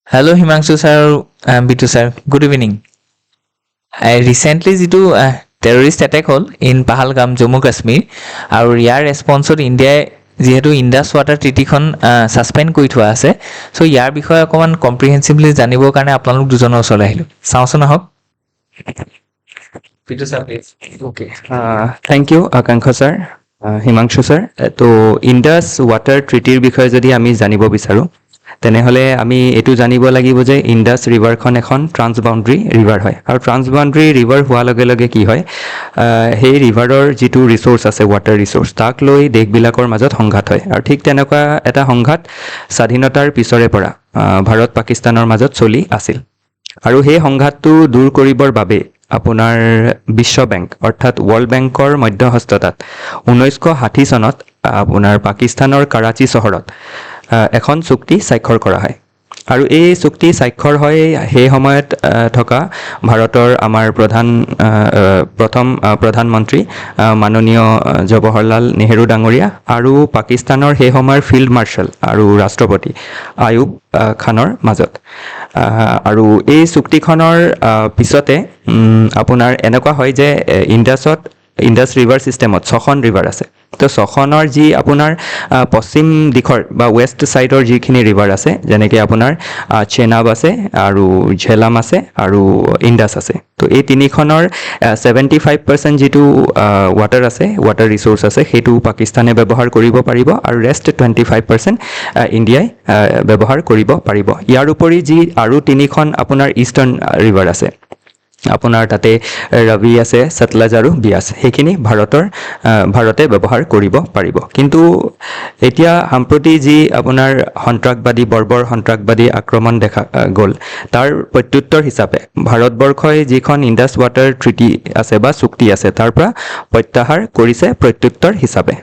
Hello Himanshu sir, Bitu sir. Good evening. Recently যিটো terrorist attack হ'ল in Pahalgam, Jammu Kashmir আৰু ইয়াৰ ৰেছপন্সত ইণ্ডিয়াই যিহেতু ইণ্ডাছ ৱাটাৰ ট্ৰিটিখন ছাছপেণ্ড কৰি থোৱা আছে চ' ইয়াৰ বিষয়ে অকণমান কম্প্ৰিহেনচিভলি জানিবৰ কাৰণে আপোনালোক দুজনৰ ওচৰলৈ আহিলোঁ চাওঁচোন আহক Bitu sir please Okay. Thank you, Akankha sir, Himanshu sir. তো ইণ্ডাছ ৱাটাৰ ট্ৰিটিৰ বিষয়ে যদি আমি জানিব বিচাৰোঁ তেনেহ'লে আমি এইটো জানিব লাগিব যে ইণ্ডাছ ৰিভাৰখন এখন ট্ৰান্সবাউণ্ডাৰী ৰিভাৰ হয় আৰু ট্ৰান্সবাউণ্ডাৰী ৰিভাৰ হোৱাৰ লগে লগে কি হয় সেই ৰিভাৰৰ যিটো ৰিচ'ৰ্চ আছে ৱাটাৰ ৰিচ'ৰ্চ তাক লৈ দেশবিলাকৰ মাজত সংঘাত হয় আৰু ঠিক তেনেকুৱা এটা সংঘাত স্বাধীনতাৰ পিছৰে পৰা ভাৰত পাকিস্তানৰ মাজত চলি আছিল আৰু সেই সংঘাতটো দূৰ কৰিবৰ বাবে আপোনাৰ বিশ্ব বেংক অৰ্থাৎ ৱৰ্ল্ড বেংকৰ মধ্যস্থতাত 1960 চনত আপোনাৰ পাকিস্তানৰ কৰাচী চহৰত এখন চুক্তি স্বাক্ষৰ কৰা হয় আৰু এই চুক্তি স্বাক্ষৰ হয় সেই সময়ত থকা ভাৰতৰ আমাৰ প্ৰথম প্ৰধানমন্ত্ৰী মাননীয় জৱাহৰলাল নেহেৰু ডাঙৰীয়া আৰু পাকিস্তানৰ সেই সময়ৰ ফিল্ড মাৰ্শ্বেল আৰু ৰাষ্ট্ৰপতি আয়ুব খানৰ মাজত আৰু এই চুক্তিখনৰ পিছতে আপোনাৰ এনেকুৱা হয় যে ইণ্ডাছ ৰিভাৰ ছিষ্টেমত 6খন ৰিভাৰ আছে তো 6খনৰ যি আপোনাৰ পশ্চিম দিশৰ বা ৱেষ্ট ছাইডৰ যিখিনি ৰিভাৰ আছে যেনেকৈ আপোনাৰ চেনাব আছে আৰু ঝেলাম আছে আৰু ইণ্ডাছ আছে তো এই তিনিখনৰ 75% যিটো ৱাটাৰ আছে ৱাটাৰ ৰিচ'ৰ্চ আছে সেইটো পাকিস্তানে ব্যৱহাৰ কৰিব পাৰিব আৰু ৰেষ্ট 25% ইণ্ডিয়াই ব্যৱহাৰ কৰিব পাৰিব ইয়াৰ উপৰি যি আৰু তিনিখন আপোনাৰ ইষ্টাৰ্ণ ৰিভাৰ আছে আপোনাৰ তাতে ৰবি আছে সতলজ আৰু বিয়াছ সেইখিনি ভাৰতে ব্যৱহাৰ কৰিব পাৰিব কিন্তু এতিয়া সম্প্ৰতি যি আপোনাৰ বৰ্বৰ সন্ত্ৰাসবাদী আক্ৰমণ দেখা গ'ল তাৰ প্ৰত্যুত্তৰ হিচাপে ভাৰতবৰ্ষই যিখন ইণ্ডাছ ৱাটাৰ ট্ৰিটি আছে বা চুক্তি আছে তাৰ পৰা প্ৰত্যাহাৰ কৰিছে প্ৰত্যুত্তৰ হিচাপে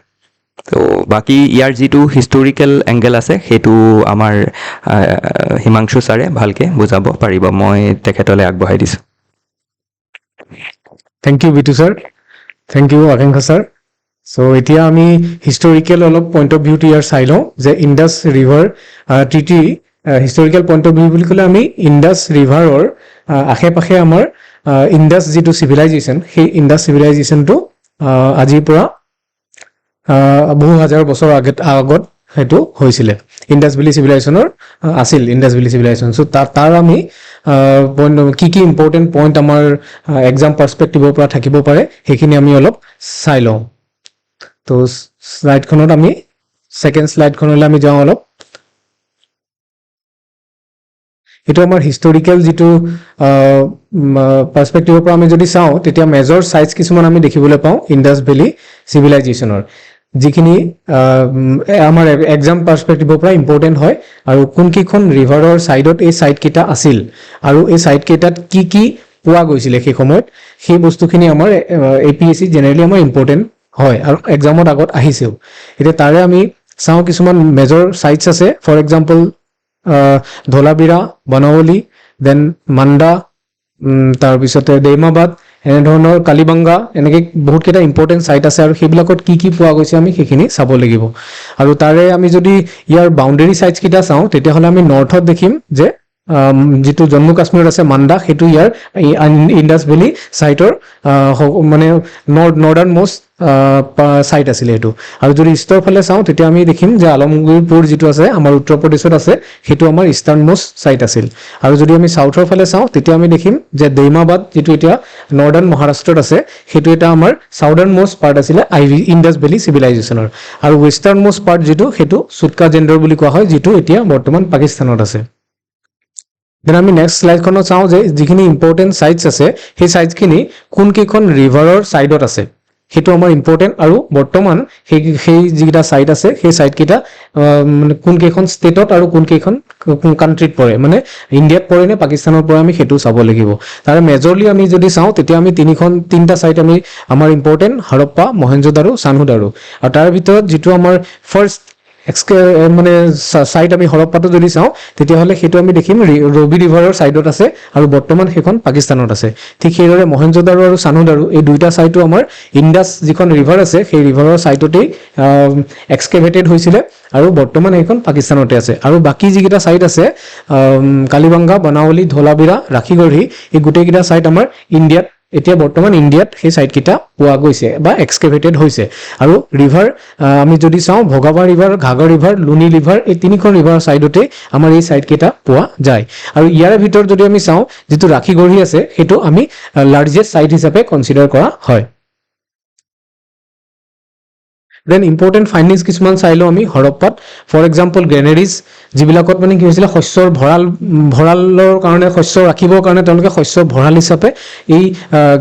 তো বাকী ইয়াৰ যিটো হিষ্টৰিকেল এংগেল আছে সেইটো আমাৰ হিমাংশু ছাৰে ভালকৈ বুজাব পাৰিব মই তেখেতলৈ আগবঢ়াই দিছোঁ Thank you, Bitu sir. Thank you, Akankha sir. So, এতিয়া আমি হিষ্টৰিকেল অলপ পইণ্ট অফ ভিউটো ইয়াৰ চাই লওঁ যে Indus river treaty historical point of view বুলি ক'লে আমি ইণ্ডাছ ৰিভাৰৰ আশে পাশে আমাৰ ইণ্ডাছ যিটো চিভিলাইজেশ্যন সেই ইণ্ডাছ চিভিলাইজেশ্যনটো আজিৰ পৰা বহু হাজাৰ বছৰ আগত সেইটো হৈছিলে ইণ্ডাছ ভেলী চিভিলাইজেশ্যনৰ আছিল ইণ্ডাছ ভেলী চিভিলাইজেশ্যন চ' তাৰ আমি কি কি ইম্পৰ্টেণ্ট পইণ্ট আমাৰ এক্সাম পাৰ্চপেক্টিভৰ পৰা থাকিব পাৰে সেইখিনি আমি অলপ চাই লওঁ তো শ্লাইডখনত আমি ছেকেণ্ড শ্লাইডখনলৈ আমি যাওঁ অলপ এইটো আমাৰ হিষ্টৰিকেল যিটো পাৰ্চপেক্টিভৰ পৰা আমি যদি চাওঁ তেতিয়া মেজৰ চাইটছ কিছুমান আমি দেখিবলৈ পাওঁ ইণ্ডাছ ভেলী চিভিলাইজেশ্যনৰ যিখিনি আমাৰ এক্সাম পাৰ্চপেক্টিভৰ পৰা ইম্পৰ্টেণ্ট হয় আৰু কোনকেইখন ৰিভাৰৰ ছাইডত এই ছাইটকেইটা আছিল আৰু এই ছাইটকেইটাত কি পোৱা গৈছিলে সেই সময়ত সেই বস্তুখিনি আমাৰ APSC জেনেৰেলি আমাৰ ইম্পৰ্টেণ্ট হয় আৰু এক্সামত আগত আহিছেও এতিয়া তাৰে আমি চাওঁ কিছুমান মেজৰ ছাইটছ আছে ফৰ এক্সাম্পল ধোলাবিৰা বনাৱলী দেন মাণ্ডা তাৰপিছতে দেইমাবাদ এনেধৰণৰ কালিবাংগা এনেকৈ বহুতকেইটা ইম্পৰ্টেণ্ট ছাইট আছে আৰু সেইবিলাকত কি পোৱা গৈছে আমি সেইখিনি চাব লাগিব আৰু তাৰে আমি যদি ইয়াৰ বাউণ্ডেৰী ছাইটছকেইটা চাওঁ তেতিয়াহ'লে আমি নৰ্থত দেখিম যে যিটো জম্মু কাশ্মীৰত আছে মাণ্ডা সেইটো ইয়াৰ ইণ্ডাছ ভেলী ছাইটৰ মানে নৰ্দাৰ্ণ মষ্ট ছাইট আছিলে এইটো আৰু যদি ইষ্টৰ ফালে চাওঁ তেতিয়া আমি দেখিম যে আলমগীৰপুৰ যিটো আছে আমাৰ উত্তৰ প্ৰদেশত আছে সেইটো আমাৰ ইষ্টাৰ্ণ মষ্ট ছাইট আছিল আৰু যদি আমি চাউথৰ ফালে চাওঁ তেতিয়া আমি দেখিম যে দেইমাবাদ যিটো এতিয়া নৰ্দাৰ্ণ মহাৰাষ্ট্ৰত আছে সেইটো এটা আমাৰ চাউদাৰ্ণ মষ্ট পাৰ্ট আছিলে ইণ্ডাছ ভেলী চিভিলাইজেশ্যনৰ আৰু ৱেষ্টাৰ্ণ মষ্ট পাৰ্ট যিটো সেইটো চুটকা জেণ্ডৰ বুলি কোৱা হয় যিটো এতিয়া বৰ্তমান পাকিস্তানত আছে দেন আমি নেক্সট শ্লাইডখনত চাওঁ যে যিখিনি ইম্পৰ্টেণ্ট ছাইটছ আছে সেই ছাইটছখিনি কোনকেইখন ৰিভাৰৰ ছাইডত আছে সেইটো আমাৰ ইম্পৰ্টেণ্ট আৰু বৰ্তমান সেই যিকেইটা ছাইট আছে সেই ছাইটকেইটা মানে কোনকেইখন ষ্টেটত আৰু কোনকেইখন কাণ্ট্ৰিত পৰে মানে ইণ্ডিয়াত পৰে নে পাকিস্তানৰ পৰে আমি সেইটো চাব লাগিব তাৰে মেজৰলি আমি যদি চাওঁ তেতিয়া আমি তিনিটা ছাইট আমাৰ ইম্পৰ্টেণ্ট হৰপ্পা মহেঞ্জোদাৰো চানহুদাৰো আৰু তাৰ ভিতৰত যিটো আমাৰ ফাৰ্ষ্ট মানে চাইট আমি হৰপ্পাটো যদি চাওঁ তেতিয়াহ'লে সেইটো আমি দেখিম ৰবি ৰিভাৰৰ ছাইডত আছে আৰু বৰ্তমান সেইখন পাকিস্তানত আছে। ঠিক সেইদৰে মহেঞ্জোদাৰো আৰু চানুদাৰো এই দুইটা ছাইটো আমাৰ ইণ্ডাছ যিখন ৰিভাৰ আছে সেই ৰিভাৰৰ ছাইটতেই এক্সকেভেটেড হৈছিলে আৰু বৰ্তমান সেইখন পাকিস্তানতে আছে। আৰু বাকী যিকেইটা ছাইট আছে কালিবাংগা, বনাৱলী, ধোলাবিৰা, ৰাখিগড়ি এই গোটেইকেইটা ছাইট আমাৰ ইণ্ডিয়াত এতিয়া বৰ্তমান ইণ্ডিয়াত সেই ছাইটকেইটা পোৱা গৈছে বা এক্সকেভেটেড হৈছে। আৰু ৰিভাৰ আমি যদি চাওঁ ভগাবা ৰিভাৰ, ঘাগৰ ৰিভাৰ, লুনি ৰিভাৰ এই তিনিখন ৰিভাৰৰ ছাইডতেই আমাৰ এই ছাইটকেইটা পোৱা যায়। আৰু ইয়াৰ ভিতৰত যদি আমি চাওঁ যিটো ৰাখিগড়ি আছে সেইটো আমি লাৰ্জেষ্ট ছাইট হিচাপে কনচিডাৰ কৰা হয়। দেন ইম্পৰ্টেণ্ট ফাইণ্ডিংছ কিছুমান চাই লওঁ আমি হৰপ্পাত। ফৰ এক্সাম্পল গ্ৰেনেৰিজ যিবিলাকত মানে কি হৈছিলে শস্যৰ ভঁৰালৰ কাৰণে শস্য ৰাখিবৰ কাৰণে তেওঁলোকে শস্যৰ ভঁৰাল হিচাপে এই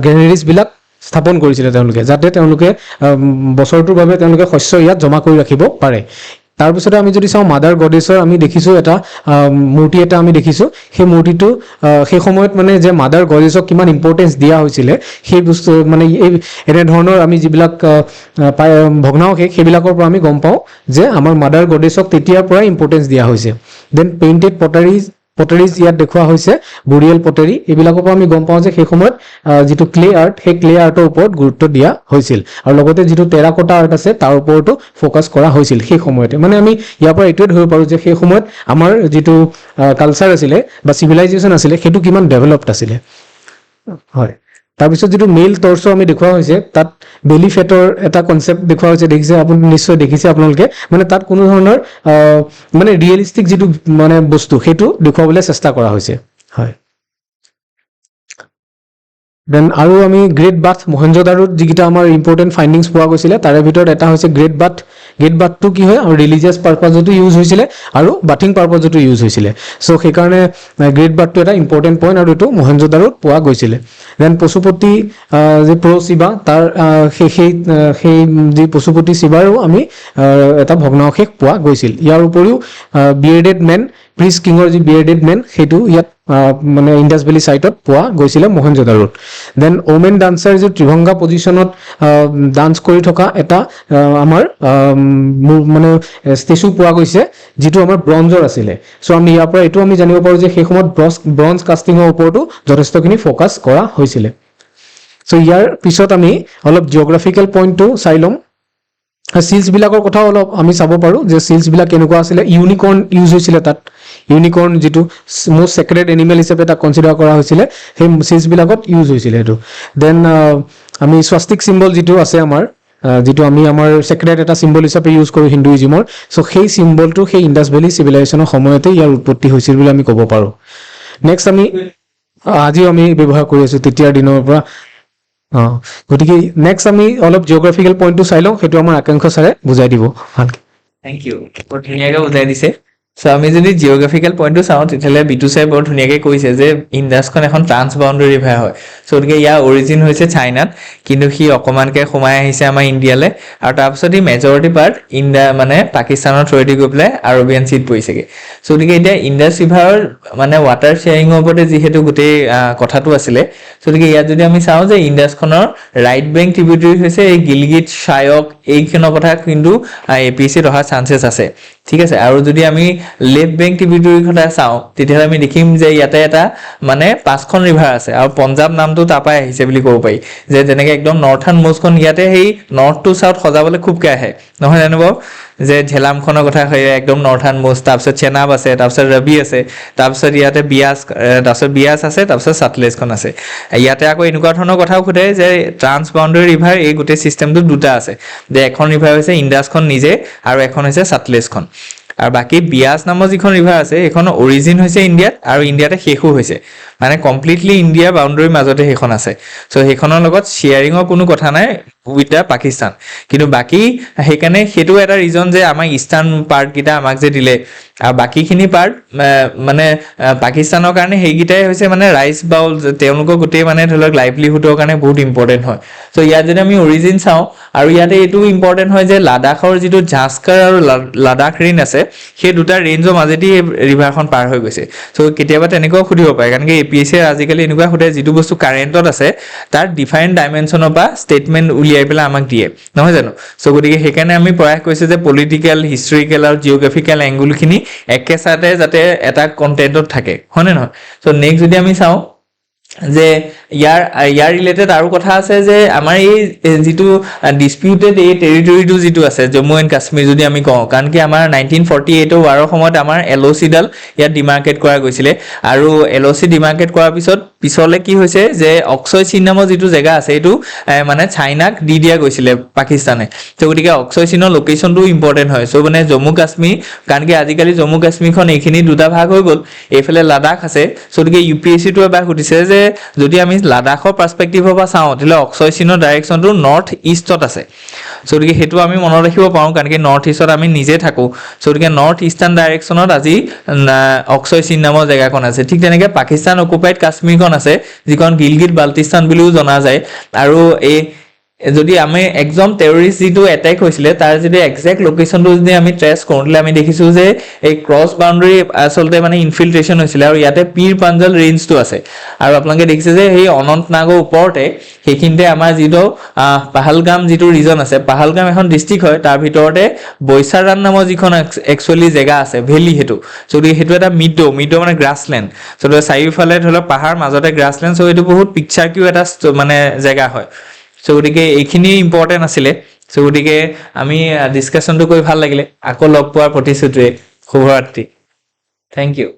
গ্ৰেনেৰিজবিলাক স্থাপন কৰিছিলে তেওঁলোকে, যাতে তেওঁলোকে বছৰটোৰ বাবে তেওঁলোকে শস্য ইয়াত জমা কৰি ৰাখিব পাৰে। তাৰপিছতে আমি যদি চাওঁ মাদাৰ গডেছৰ আমি দেখিছোঁ এটা মূৰ্তি এটা আমি দেখিছোঁ। সেই মূৰ্তিটো সেই সময়ত মানে যে মাদাৰ গডেছক কিমান ইম্পৰ্টেঞ্চ দিয়া হৈছিলে সেই বস্তু মানে এই এনেধৰণৰ আমি যিবিলাক ভগ্নাৱশেষ সেইবিলাকৰ পৰা আমি গম পাওঁ যে আমাৰ মাদাৰ গডেছক তেতিয়াৰ পৰাই ইম্পৰ্টেঞ্চ দিয়া হৈছে। দেন পেইণ্টেড পটাৰিজ ইয়াত দেখুওৱা হৈছে, বুৰিয়েল পটাৰী এইবিলাকৰ পৰা আমি গম পাওঁ যে সেই সময়ত যিটো ক্লে আৰ্ট সেই ক্লে আৰ্টৰ ওপৰত গুৰুত্ব দিয়া হৈছিল আৰু লগতে যিটো টেৰাকোটা আৰ্ট আছে তাৰ ওপৰতো ফ'কাছ কৰা হৈছিল সেই সময়তে। মানে আমি ইয়াৰ পৰা এইটোৱে ধৰিব পাৰোঁ যে সেই সময়ত আমাৰ যিটো কালচাৰ আছিলে বা চিভিলাইজেশ্যন আছিলে সেইটো কিমান ডেভেলপড আছিলে। হয়, তাৰপিছত যিটো মেইল টৰ্চ আমি দেখুওৱা হৈছে তাত বেলি ফেটৰ এটা কনচেপ্ট দেখুওৱা হৈছে, দেখিছে আপুনি নিশ্চয় দেখিছে আপোনালোকে। মানে তাত কোনো ধৰণৰ মানে ৰিয়েলিষ্টিক যিটো মানে বস্তু সেইটো দেখুৱাবলৈ চেষ্টা কৰা হৈছে। হয়, দেন আৰু আমি গ্ৰেট বাথ মহেঞ্জোদাৰোত যিকেইটা আমাৰ ইম্পৰ্টেণ্ট ফাইণ্ডিংছ পোৱা গৈছিলে তাৰে ভিতৰত এটা হৈছে গ্ৰেট বাথ। গ্ৰেট বাথটো কি হয় আৰু ৰিলিজিয়াছ পাৰ্পাজতো ইউজ হৈছিলে আৰু বাথিং পাৰ্পাজতো ইউজ হৈছিলে। চ' সেইকাৰণে গ্ৰেট বাথটো এটা ইম্পৰ্টেণ্ট পইণ্ট আৰু এইটো মহেঞ্জোদাৰোত পোৱা গৈছিলে। দেন পশুপতি যি শিৱা তাৰ সেই যি পশুপতি শিৱাৰো আমি এটা ভগ্নাৱশেষ পোৱা গৈছিল। ইয়াৰ উপৰিও বিয়েৰ্ডেড মেন, প্ৰিষ্ট কিঙৰ যি বিয়েৰ্ডেড মেন সেইটো ইয়াত মানে ইণ্ডাছ ভেলী ছাইটত পোৱা গৈছিলে মহেঞ্জোদাৰোত। দেন ওমেন ডান্সাৰ যি ত্ৰিভংগা পজিশ্যনত ডান্স কৰি থকা এটা আমাৰ মানে ষ্টেচু পোৱা গৈছে যিটো আমাৰ ব্ৰঞ্জৰ আছিলে। চ' আমি ইয়াৰ পৰা এইটো আমি জানিব পাৰোঁ যে সেই সময়ত ব্ৰঞ্জ কাষ্টিঙৰ ওপৰতো যথেষ্টখিনি ফ'কাছ কৰা হৈছিলে। চ' ইয়াৰ পিছত আমি অলপ জিঅ'গ্ৰাফিকেল পইণ্টটো চাই ল'ম। চিলছবিলাকৰ কথাও অলপ আমি চাব পাৰোঁ যে চিলছবিলাক কেনেকুৱা আছিলে। ইউনিকৰ্ণ ইউজ হৈছিলে তাত। ইউনিকৰ্ণ যিটো মষ্ট চেক্ৰেড এনিমেল হিচাপে তাক কনচিডাৰ কৰা হৈছিলে সেই চিলছবিলাকত ইউজ হৈছিলে সেইটো। দেন আমি স্বাস্তিক চিম্বল যিটো আছে আমাৰ যিটো আমি আমাৰ চেক্ৰেড এটা চিম্বল হিচাপে ইউজ কৰোঁ হিন্দুইজিমৰ। চ' সেই চিম্বলটো সেই ইণ্ডাছ ভেলী চিভিলাইজেশ্যনৰ সময়তে ইয়াৰ উৎপত্তি হৈছিল বুলি আমি ক'ব পাৰোঁ। নেক্সট আমি আজিও আমি ব্যৱহাৰ কৰি আছোঁ তেতিয়াৰ দিনৰ পৰা। গতিকে নেক্সট আমি অলপ জিঅ'গ্ৰাফিকেল পইণ্টটো চাই লওঁ, সেইটো আমাৰ আকাংক্ষ ছাৰে বুজাই দিব ভালকৈ। থেংক ইউ, বৰ ধুনীয়াকৈ বুজাই দিছে। চ' আমি যদি জিঅ'গ্ৰাফিকেল পইণ্টটো চাওঁ তেতিয়াহ'লে বিটু ছাৰে বৰ ধুনীয়াকৈ কৈছে যে ইণ্ডাছখন এখন ট্ৰান্স বাউণ্ডেৰী ৰিভাৰ হয়। চ' গতিকে ইয়াৰ অৰিজিন হৈছে চাইনাত, কিন্তু সি অকণমানকৈ সোমাই আহিছে আমাৰ ইণ্ডিয়ালৈ আৰু তাৰপিছত ই মেজৰিটি পাৰ্ট মানে পাকিস্তানৰ থ্ৰুৱেদি গৈ পেলাই আৰবিয়ান চিত পৰিছেগৈ। চ' গতিকে এতিয়া ইণ্ডাছ ৰিভাৰৰ মানে ৱাটাৰ শ্বেয়াৰিঙৰ ওপৰতে যিহেতু গোটেই কথাটো আছিলে, চ' গতিকে ইয়াত যদি আমি চাওঁ যে ইণ্ডাছখনৰ ৰাইট বেংক ট্ৰিবিউটাৰী হৈছে এই গিলগিট, শ্বায়ক এইখনৰ কথা কিন্তু APSCত অহাৰ চান্সেছ আছে। ঠিক আছে, আৰু যদি আমি লেফ্ট বেংক ট্ৰিবিউটাৰীৰ কথা চাওঁ তেতিয়াহ'লে আমি দেখিম যে ইয়াতে এটা মানে 5খন ৰিভাৰ আছে আৰু পঞ্জাৱ নামটো তাৰ পৰাই আহিছে বুলি ক'ব পাৰি। যে যেনেকৈ একদম নർത്থাৰ্ণ মোষ্টখন ইয়াতে সেই নৰ্থ টু চাউথ সজাবলৈ খুবকৈ আহে, নহয় জানো বাৰু? যে ঝেলামখনৰ কথা একদম নৰ্থাৰ্ণ মোষ্ট, তাৰপিছত চেনাব আছে, তাৰপিছত ৰবি আছে, তাৰপিছত ইয়াতে বিয়াছ আছে, তাৰপিছত ছাটলেজখন আছে। ইয়াতে আকৌ এনেকুৱা ধৰণৰ কথাও সোধে যে ট্ৰান্স বাউণ্ডেৰী ৰিভাৰ এই গোটেই ছিষ্টেমটোত দুটা আছে, যে এখন ৰিভাৰ হৈছে ইণ্ডাছখন নিজে আৰু এখন হৈছে ছাটলেজখন। আৰু বাকী বিয়াছ নামৰ যিখন ৰিভাৰ আছে সেইখনৰ অৰিজিন হৈছে ইণ্ডিয়াত আৰু ইণ্ডিয়াতে শেষো হৈছে, মানে কমপ্লিটলি ইণ্ডিয়াৰ বাউণ্ডেৰীৰ মাজতে সেইখন আছে। চ' সেইখনৰ লগত শ্বেয়াৰিঙৰ কোনো কথা নাই উইথ দ্য পাকিস্তান। কিন্তু বাকী সেইকাৰণে সেইটো এটা ৰিজন যে আমাৰ ইষ্টাৰ্ণ পাৰ্টকেইটা আমাক যে দিলে আৰু বাকীখিনি পাৰ্ট মানে পাকিস্তানৰ কাৰণে সেইকেইটাই হৈছে মানে ৰাইচ বাউল, তেওঁলোকৰ গোটেই মানে ধৰি লওক লাইভলিহুডৰ কাৰণে বহুত ইম্পৰ্টেণ্ট হয়। চ' ইয়াত যদি আমি অৰিজিন চাওঁ আৰু ইয়াতে এইটোও ইম্পৰ্টেণ্ট হয় যে লাডাখৰ যিটো ঝাস্কাৰ আৰু লাডাখ ৰেঞ্জ আছে সেই দুটা ৰেঞ্জৰ মাজেদি এই ৰিভাৰখন পাৰ হৈ গৈছে। চ' কেতিয়াবা তেনেকুৱাও সুধিব পাৰে, কাৰণ কি APSC আজিকালি এনেকুৱা সোধে যিটো বস্তু কাৰেণ্টত আছে তাৰ ডিফাইন ডাইমেনশ্যনৰ পৰা ষ্টেটমেণ্ট উলিয়াই পেলাই আমাক দিয়ে নহয় জানো চ' গতিকে সেইকাৰণে আমি প্ৰয়াস কৰিছোঁ যে পলিটিকেল হিষ্টৰিকেল আৰু জিঅ'গ্ৰাফিকেল এংগুলখিনি একেচাতে যাতে এটা কণ্টেণ্টত থাকে হয়নে নহয় চ' নেক্সট যদি আমি চাওঁ যে ইয়াৰ ৰিলেটেড আৰু কথা আছে যে আমাৰ এই যিটো ডিছপিউটেড এই টেৰিটৰীটো যিটো আছে জম্মু এণ্ড কাশ্মীৰ যদি আমি কওঁ কাৰণ কি আমাৰ 1948 ৱাৰৰ সময়ত আমাৰ LOC-ডাল ইয়াত ডিমাৰ্কেট কৰা গৈছিলে আৰু LOC ডিমাৰ্কেট কৰাৰ পিছলে কি হৈছে যে অক্সয় চীন নামৰ যিটো জেগা আছে এইটো মানে চাইনাক দি দিয়া গৈছিলে পাকিস্তানে তো গতিকে অক্সয় চীনৰ লোকেশ্যনটো ইম্পৰ্টেণ্ট হয় চ' মানে জম্মু কাশ্মীৰ কাৰণ কি আজিকালি জম্মু কাশ্মীৰখন এইখিনি দুটা ভাগ হৈ গ'ল এইফালে লাডাখ আছে চ' গতিকে UPSC-টো এবাৰ সুধিছে যে যদি আমি লাডাখৰ পাৰ্সপেক্টিভৰ পৰা চাওঁ তেতিয়াহ'লে অক্সয় চীনৰ ডাইৰেকশ্যনটো নৰ্থ ইষ্টত আছে চ' গতিকে সেইটো আমি মনত ৰাখিব পাৰোঁ কাৰণ কি নৰ্থ ইষ্টত আমি নিজে থাকোঁ চ' গতিকে নৰ্থ ইষ্টাৰ্ণ ডাইৰেকশ্যনত আজি অক্সয় চীন নামৰ জেগাখন আছে ঠিক তেনেকৈ পাকিস্তান অকুপাইড কাশ্মীৰখন আছে যিখন গিলগিট বাল্টিস্তান বুলিও জনা যায় আৰু এই যদি আমি একদম টেৰৰিষ্ট যিটো এটেক হৈছিলে তাৰ যদি একজেক্ট লোকেশ্যনটো যদি আমি ট্ৰেছ কৰোঁ তেতিয়াহ'লে আমি দেখিছোঁ যে এই ক্ৰছ বাউণ্ডাৰী আচলতে মানে ইনফিল্ট্ৰেশ্যন হৈছিলে আৰু ইয়াতে পীৰ পাঞ্জাল ৰেঞ্জটো আছে আৰু আপোনালোকে দেখিছে যে সেই অনন্তনাগৰ ওপৰতে সেইখিনিতে আমাৰ যিটো পাহালগাম যিটো ৰিজন আছে পাহালগাম এখন ডিষ্ট্ৰিক্ট হয় তাৰ ভিতৰতে বৈচাৰান নামৰ যিখন একচুৱেলি জেগা আছে ভেলি সেইটো যদি সেইটো এটা মিড মানে গ্ৰাছলেণ্ড চ' চাৰিওফালে ধৰি লওক পাহাৰ মাজতে গ্ৰাছলেণ্ড চ' এইটো বহুত পিকচাৰকিউ এটা মানে জেগা হয় চ' গতিকে এইখিনি ইম্পৰ্টেণ্ট আছিলে চ' গতিকে আমি ডিছকাশ্যনটো কৰি ভাল লাগিলে আকৌ লগ পোৱাৰ প্ৰতিশ্ৰুতিৰে শুভৰাত্ৰি থেংক ইউ